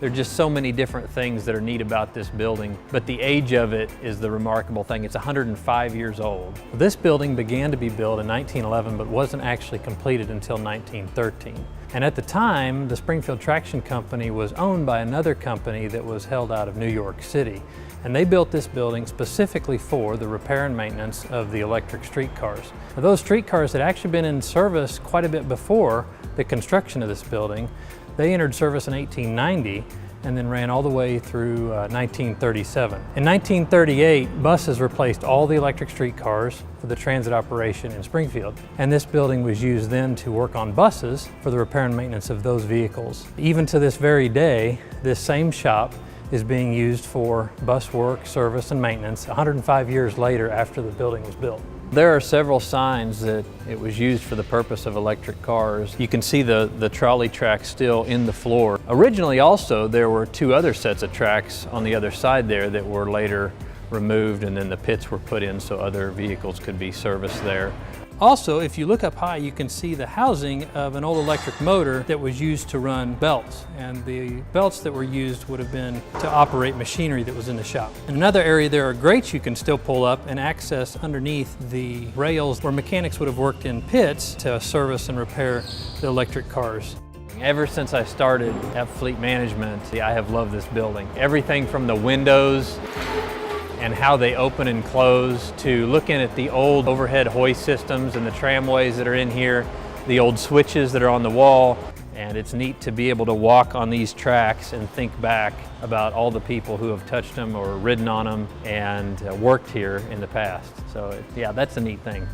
There are just so many different things that are neat about this building, but the age of it is the remarkable thing. It's 105 years old. This building began to be built in 1911, but wasn't actually completed until 1913. And at the time, the Springfield Traction Company was owned by another company that was held out of New York City. And they built this building specifically for the repair and maintenance of the electric streetcars. Now, those streetcars had actually been in service quite a bit before the construction of this building. They entered service in 1890 and then ran all the way through 1937. In 1938, buses replaced all the electric streetcars for the transit operation in Springfield. And this building was used then to work on buses for the repair and maintenance of those vehicles. Even to this very day, this same shop is being used for bus work, service, and maintenance 105 years later after the building was built. There are several signs that it was used for the purpose of electric cars. You can see the trolley tracks still in the floor. Originally also, there were two other sets of tracks on the other side there that were later removed, and then the pits were put in so other vehicles could be serviced there. Also, if you look up high, you can see the housing of an old electric motor that was used to run belts. And the belts that were used would have been to operate machinery that was in the shop. In another area, there are grates you can still pull up and access underneath the rails where mechanics would have worked in pits to service and repair the electric cars. Ever since I started at Fleet Management, I have loved this building. Everything from the windows and how they open and close, to looking at the old overhead hoist systems and the tramways that are in here, the old switches that are on the wall. And it's neat to be able to walk on these tracks and think back about all the people who have touched them or ridden on them and worked here in the past. So yeah, that's a neat thing.